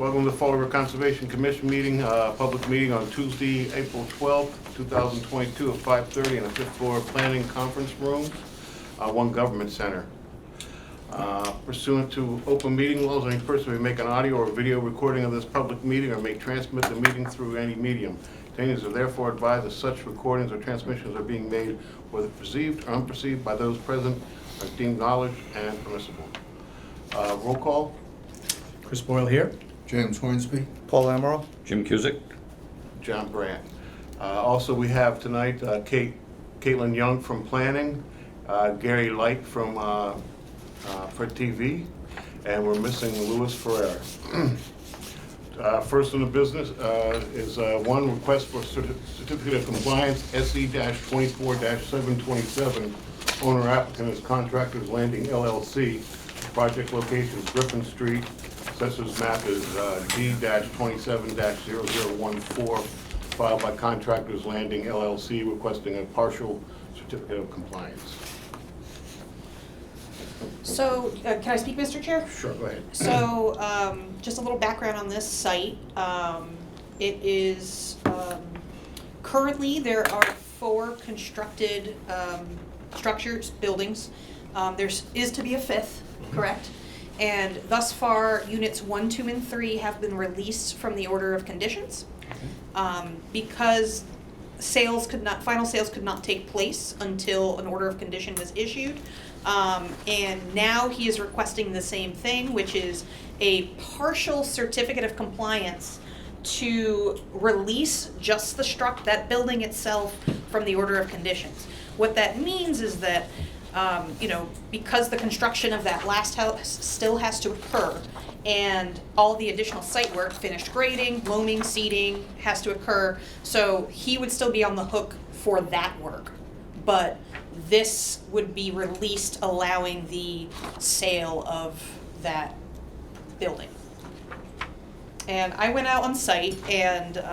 Welcome to the Fall River Conservation Commission meeting, public meeting on Tuesday, April 12th, 2022 at 5:30 in the 5th floor planning conference room, One Government Center. Pursuant to open meeting laws, any person may make an audio or video recording of this public meeting or may transmit the meeting through any medium. Attendees are therefore advised that such recordings or transmissions are being made, whether perceived or unperceived by those present, are deemed knowledge and permissible. Roll call. Chris Boyle here. James Hornsby. Paul Amaral. Jim Cusick. John Brandt. Also, we have tonight Caitlin Young from Planning, Gary Light from for TV, and we're missing Louis Ferrer. First on the business is one request for certificate of compliance, SE-24-727. Owner applicant is Contractors Landing LLC. Project location is Griffin Street. Assessor's map is D-27-0014, filed by Contractors Landing LLC, requesting a partial certificate of compliance. So, can I speak, Mr. Chair? Sure, go ahead. So, just a little background on this site. It is, currently there are 4 constructed structures, buildings. There is to be a 5th, correct? And thus far, units 1, 2, and 3 have been released from the order of conditions. Because final sales could not take place until an order of condition was issued. And now he is requesting the same thing, which is a partial certificate of compliance to release just that building itself from the order of conditions. What that means is that, because the construction of that last house still has to occur, and all the additional site work, finished grading, loaming, seeding, has to occur, so he would still be on the hook for that work. But this would be released, allowing the sale of that building. And I went out on site, and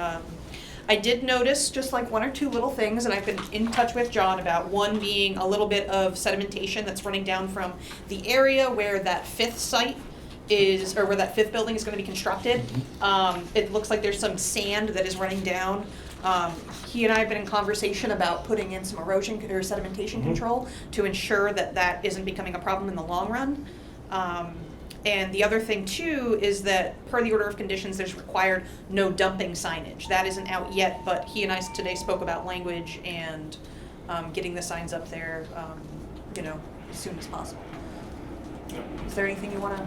I did notice just like 1 or 2 little things, and I've been in touch with John about one being a little bit of sedimentation that's running down from the area where that 5th site is, or where that 5th building is going to be constructed. It looks like there's some sand that is running down. He and I have been in conversation about putting in some erosion or sedimentation control to ensure that that isn't becoming a problem in the long run. And the other thing too is that per the order of conditions, there's required no dumping signage. That isn't out yet, but he and I today spoke about language and getting the signs up there, as soon as possible. Is there anything you want to?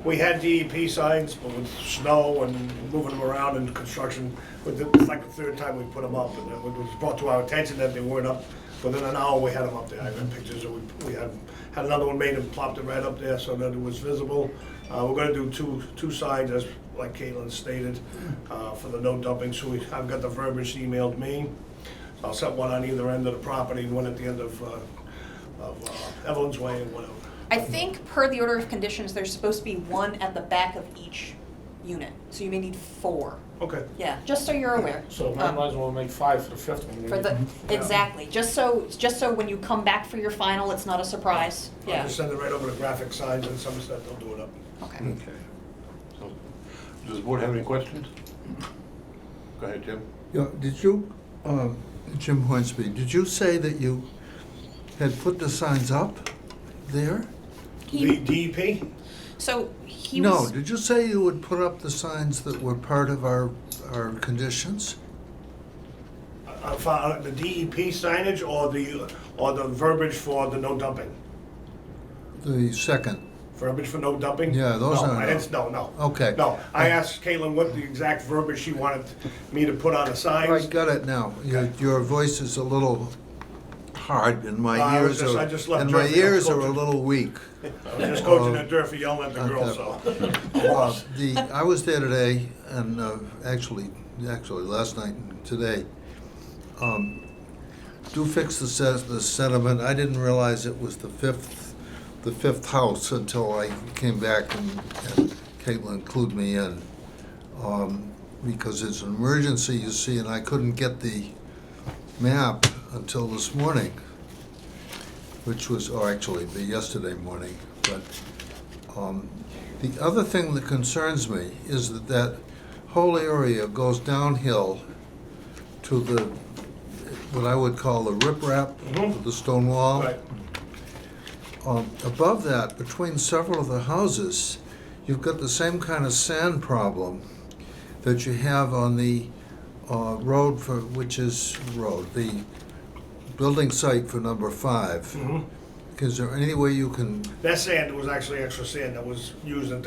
We had DEP signs, but with snow and moving them around in construction, it's like the 3rd time we put them up, and it was brought to our attention that they weren't up. Within an hour, we had them up there. I got pictures, and we had another one made and plopped it right up there so that it was visible. We're gonna do two signs, as like Caitlin stated, for the no dumping. So I've got the verbiage emailed me. So I'll set one on either end of the property, one at the end of Evelyn's Way and whatever. I think per the order of conditions, there's supposed to be 1 at the back of each unit, so you may need 4. Okay. Yeah, just so you're aware. So we might as well make 5 for the 5th one. For the, exactly, just so when you come back for your final, it's not a surprise. I'll Yeah. just send it right over to graphic signs and Somerset, they'll do it up. Okay. Okay. So, does the board have any questions? Go ahead, Jim. Yeah, did you, Jim Hornsby, did you say that you had put the signs up there? The DEP? So he No, was. did you say you would put up the signs that were part of our conditions? For the DEP signage or the verbiage for the no dumping? The second, Verbiage for no dumping? Yeah, those No, are- I didn't, no. okay. No, I asked Caitlin what the exact verbiage she wanted me to put on the I signs. got it now. Your voice is a little hard and my I was ears just- are, I just left and my Durfee, I'm ears are a coaching. little weak. I was just coaching at Durfee, yelling at the girls, so. I was there today, and actually last night and today. Do fix the sediment. I didn't realize it was the fifth house until I came back and Caitlin clued me in. Because it's an emergency, you see, and I couldn't get the map until this morning, which was, or actually yesterday morning, but The other thing that concerns me is that that whole area goes downhill to the, what I would call the riprap, Mhm. the stone wall. Right. Above that, between several of the houses, you've got the same kind of sand problem that you have on the road for, which is the building site for number 5. Mhm. Is there any way you can, That sand was actually extra sand that was used in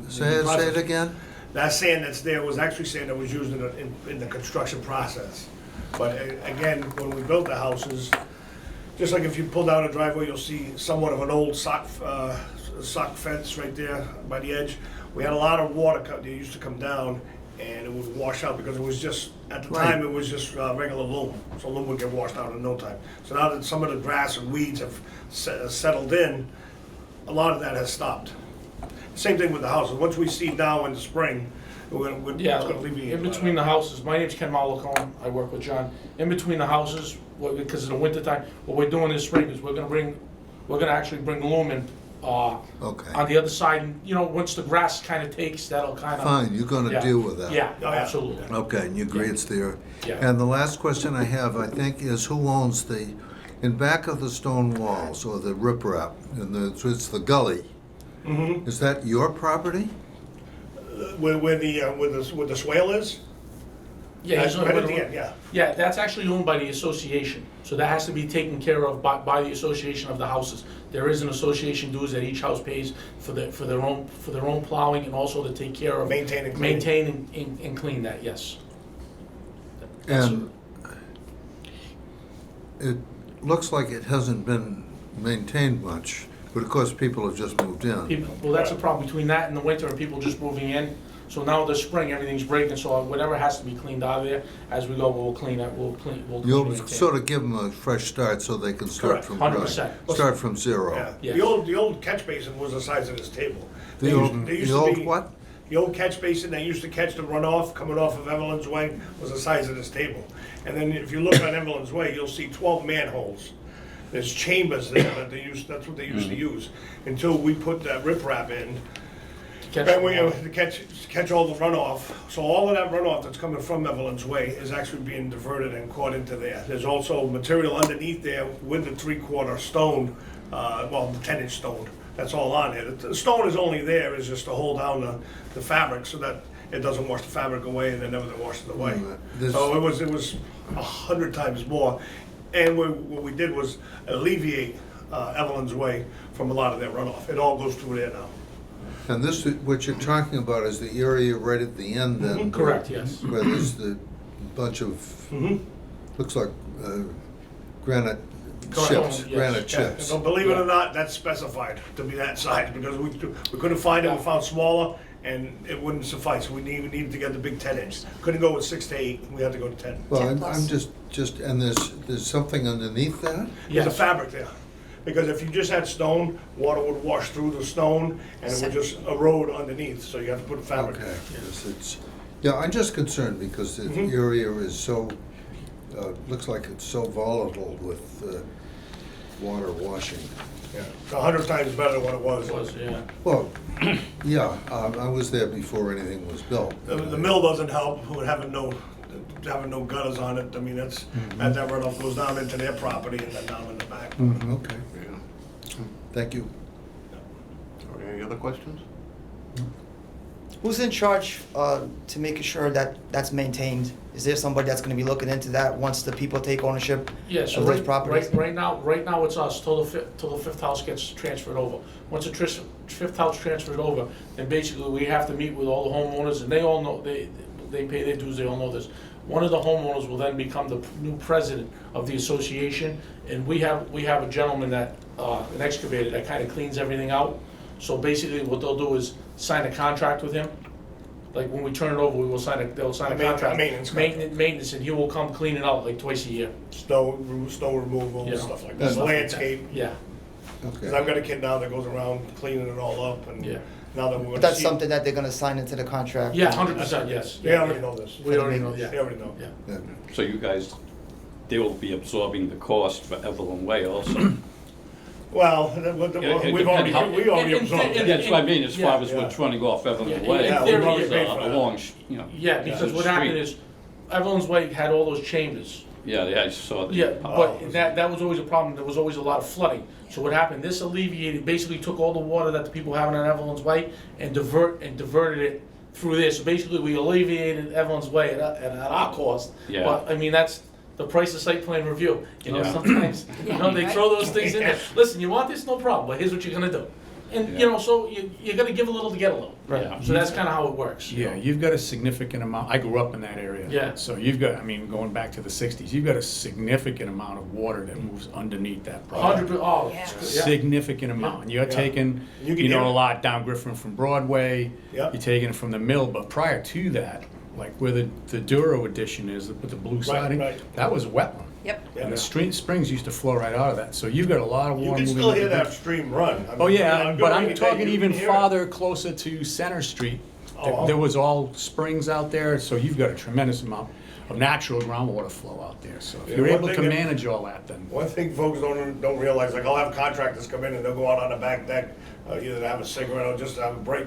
the say it process. again? That sand that's there was actually sand that was used in the construction process. But again, when we built the houses, just like if you pull down a driveway, you'll see somewhat of an old sock fence right there by the edge. We had a lot of water that used to come down, and it would wash out because it was just, at the Right. time, it was just regular loam. So loam would get washed out in no time. So now that some of the grass and weeds have settled in, a lot of that has stopped. Same thing with the houses. Once we seed now in the spring, we're gonna Yeah, alleviate. in between the houses, my name's Ken Malacone, I work with John. In between the houses, because in the wintertime, what we're doing this spring is we're gonna actually bring lumen, on Okay, the other side, and, you know, once the grass kinda takes, that'll kinda. fine, you're gonna Yeah. deal with that. Yeah, Oh, yeah. absolutely. Okay, and you agree it's there. Yeah. And the last question I have, I think, is who owns in back of the stone walls, or the riprap, it's the gully, Mhm. is that your property? Where the swale is? Yeah, he's Right at the end, yeah. Yeah, that's actually owned by the association, so that has to be taken care of by the association of the houses. There is an association dues that each house pays for their own plowing and also to take care of. Maintain and clean. Maintain and clean that, yes. And it looks like it hasn't been maintained much, but of course, people have just moved in. Well, that's the problem between that and the winter and people just moving in. So now this spring, everything's breaking, so whatever has to be cleaned out of there, as we go, we'll clean it, we'll clean You'll and maintain. sort of give them a fresh start so they can start Correct, from. 100%. Start from zero. Yeah. Yes. The old catch basin was the size of this table. The They old, used- they used the to old be- what? The old catch basin that used to catch the runoff coming off of Evelyn's Way was the size of this table. And then if you look on Evelyn's Way, you'll see 12 manholes. There's chambers there that that's what they used to use, until we put that riprap in. Catch Then we, them all. to catch all the runoff. So all of that runoff that's coming from Evelyn's Way is actually being diverted and caught into there. There's also material underneath there with the 3/4 stone, the 10-inch stone. That's all on there. The stone is only there is just to hold down the fabric so that it doesn't wash the fabric away and then everything washes it away. This- So it was 100 times more. And what we did was alleviate Evelyn's Way from a lot of that runoff. It all goes through there now. And this, what you're talking about is the area right at the end then? Correct, yes. Where there's the bunch of, Mhm. looks like granite Correct. chips, Yes. granite Yeah, chips. so believe it Yeah. or not, that's specified to be that size, because we couldn't find it, we found smaller, and it wouldn't suffice, we needed to get the big 10-inch. Couldn't go with 6 to 8, we had to go to 10. Well, 10 I'm plus. just, and there's something underneath that? There's a Yes. fabric there, because if you just had stone, water would wash through the stone, and it would just erode underneath, so you have to put a fabric Okay, there. yes, yeah, I'm just concerned because the Mhm. area is so, looks like it's so volatile with water washing. Yeah, it's 100 times better than what it was. It was, yeah. Well, yeah, I was there before anything was built. The mill doesn't help with having no gutters on it, I mean, that runoff goes down into their property and then down in the back. Okay, Yeah. thank you. All right, any other questions? Who's in charge to making sure that that's maintained? Is there somebody that's gonna be looking into that once the people take ownership Yeah, so of those right properties? right now it's us, till the fifth house gets transferred over. Once the fifth house transferred over, then basically we have to meet with all the homeowners, and they all know, they pay their dues, they all know this. One of the homeowners will then become the new president of the association, and we have a gentleman that, an excavator, that kinda cleans everything out. So basically what they'll do is sign a contract with him. Like when we turn it over, they'll sign a contract. Maintenance contract. Maintenance, and he will come clean it out like twice a year. Snow removal, Yeah. stuff like Yeah. that, landscape. Yeah, Because Okay, I've got a kid now that goes around cleaning it all up, and yeah. now that we're gonna But that's see. something that they're gonna sign into the contract? Yeah, 100%, yes. They already know this. We already know, They yeah. already know. Yeah. yeah. So you guys, they will be absorbing the cost for Evelyn Way also? Well, It we've already, depends we already and- absorbed and- it. Yeah, that's what I mean, as far as Yeah. what's running off Evelyn Yeah, Way. in Yeah, theory, we've already it's paid for a that. long, Yeah, because what happened is, Evelyn's Way had all those chambers. Yeah, I saw that. Yeah, Oh. but that was always a problem, there was always a lot of flooding. So what happened, this alleviated, basically took all the water that the people having on Evelyn's Way and diverted it through there. So basically, we alleviated Evelyn's Way at our cost. Yeah. But, I mean, that's the price of site plan review. You know, Yeah. sometimes, you know, they throw those things in there. Listen, you want this, no problem, but here's what you're gonna do. And, you Yeah. know, so you gotta give a little to get a little. Yeah. So that's kinda how it works. you Yeah, know. you've got a significant amount, I grew up in that area. Yeah. So you've got, I mean, going back to the sixties, you've got a significant amount of water that moves underneath that property. 100%, oh, Yeah. yeah. Significant amount. You're Yeah. taking, You can you know, hear a it. lot down Griffin from Broadway. Yep. You're taking it from the mill, but prior to that, like where the Duro addition is, with the blue siding, right. that was wetland. Yep. Yeah. And the springs used to flow right out of that, so you've got a lot of You water can moving. still up hear the- that stream run. I mean, Oh, on yeah, a good but I'm rainy day, talking you even can hear it. farther, closer to Center Street. Oh, There oh. was all springs out there, so you've got a tremendous amount of natural groundwater flow out there. So if Yeah, you're one able to thing that- manage all that, then, One thing folks don't realize, like I'll have contractors come in and they'll go out on the back deck, either to have a cigarette or just to have a break.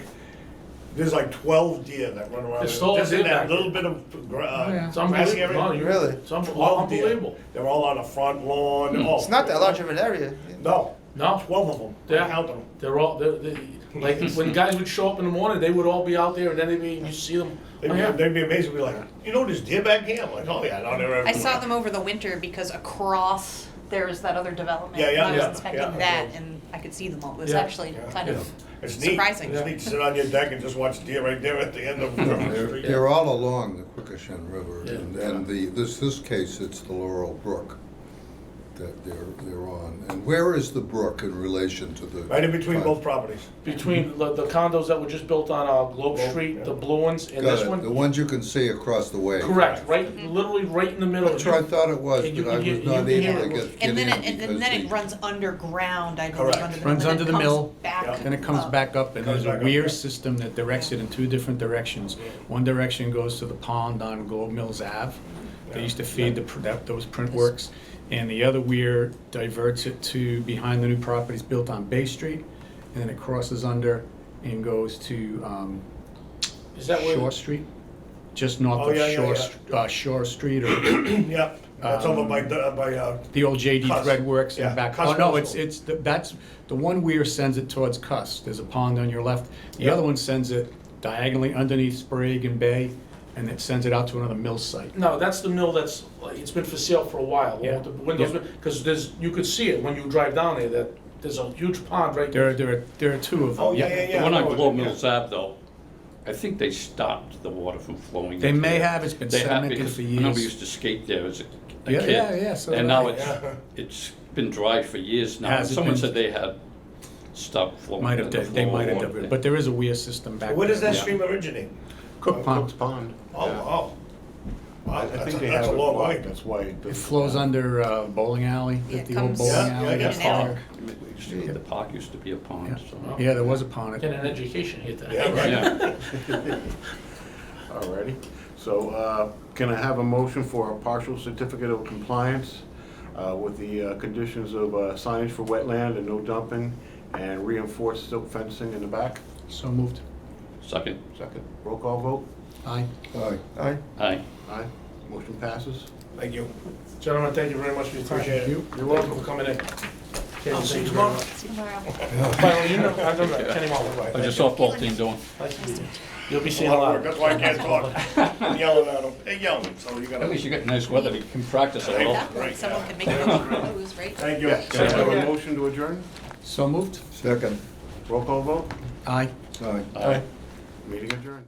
There's like 12 deer that run around. There's there, still just in deer that back little there. bit of It's grassy unbelievable. No, area. you- Really? It's 12 deer. unbelievable. They're all on the front lawn. Oh, It's not that large of an area. No, No, 12 of them. Yeah. I count them. they're all, like, when guys would show up in the morning, they would all be out there, and then you see them. They'd Oh, be, yeah. they'd be amazed and be like, you know, there's deer back here? I'm like, oh yeah, no, they're everywhere. I saw them over the winter because across there's that other development. Yeah, yeah, and I was yeah, inspecting yeah. that and I could see them all. It was Yeah. actually Yeah. kind of It's neat. surprising. It's neat to sit on your deck and just watch deer right there at the end of the street. They're all along the Quikasham River, Yeah. and this case, it's the Laurel Brook that they're on. And where is the brook in relation to the? Right in between both properties. Between the condos that were just built on Globe Street, the blue ones, and Got this it, the one. ones you can see across the way. Correct, right, literally right in the middle. That's what I thought it was, And you but can I hear- was you not can hear able to it. get And then in and because then it the- runs underground, I believe, Correct. under the Runs mill, and under then the it mill, comes back. Yeah. then it comes up. back up, and Comes there's a back up, weir yeah. system that directs it in two different directions. One direction goes to the pond on Globe Mills Ave. They used to feed those print works. And the other weir diverts it to behind the new properties built on Bay Street. And then it crosses under and goes to Is that where? Shore Street, just north Oh, of yeah, yeah, Shore Street, or Yep, that's over by, the old JD Cuss. Threadworks Yeah, and back. Cuss Oh, no, Coastal. it's, that's, the one weir sends it towards Cuss. There's a pond on your left. The Yeah. other one sends it diagonally underneath Sprague and Bay, and it sends it out to another mill site. No, that's the mill that's, like, it's been for sale for a while. Yeah. The windows, Yeah. because you could see it when you drive down there, that there's a huge pond right there. There are two of them. Oh, yeah. The one on no, Globe yeah. Mills Ave, though, I think they stopped the water from flowing. They into may there. have, it's been They have, sedimented because for I remember we years. used to skate there as a Yeah, kid. yeah, so And did now I. it's been dry for years now. Has it Someone been? said they had stopped flowing. Might have, the they flow might of have, water done it, there. but there is a weir system back there. Where does that Yeah. stream originate? Cook Cook's Pond. Pond. Oh, Yeah. wow. Wow, I that's think they that's have a it long blocked, way. that's why. It flows under bowling alley, Yeah, it the old comes- bowling Yeah, alley. yeah, that's yeah. there. The park used to be a pond, so. Yeah, there was a pond. Get an education here today. Yeah, right. Yeah. Alrighty, so, can I have a motion for a partial certificate of compliance with the conditions of signage for wetland and no dumping and reinforced silk fencing in the back? So moved. Second, Second, roll call vote? Aye. Aye. Aye. aye. Aye, motion passes. Thank you. Gentlemen, thank you very much for your time. Appreciate it. You? You're welcome for coming in. I'll see you Thank tomorrow. very much. See you tomorrow. Finally, you know, I don't know, Kenny Mullin. How's your softball team doing? Nice to meet you. You'll be A seeing a lot of lot work, of. that's why I can't talk. I'm yelling at them. They yelling, so you At gotta. least you got nice weather, you can practice a little. That way someone can make a lose, right? Thank you. Yeah, can I have a motion to adjourn? So moved. Second. Roll call vote? Aye. Aye. Aye. Meeting adjourned.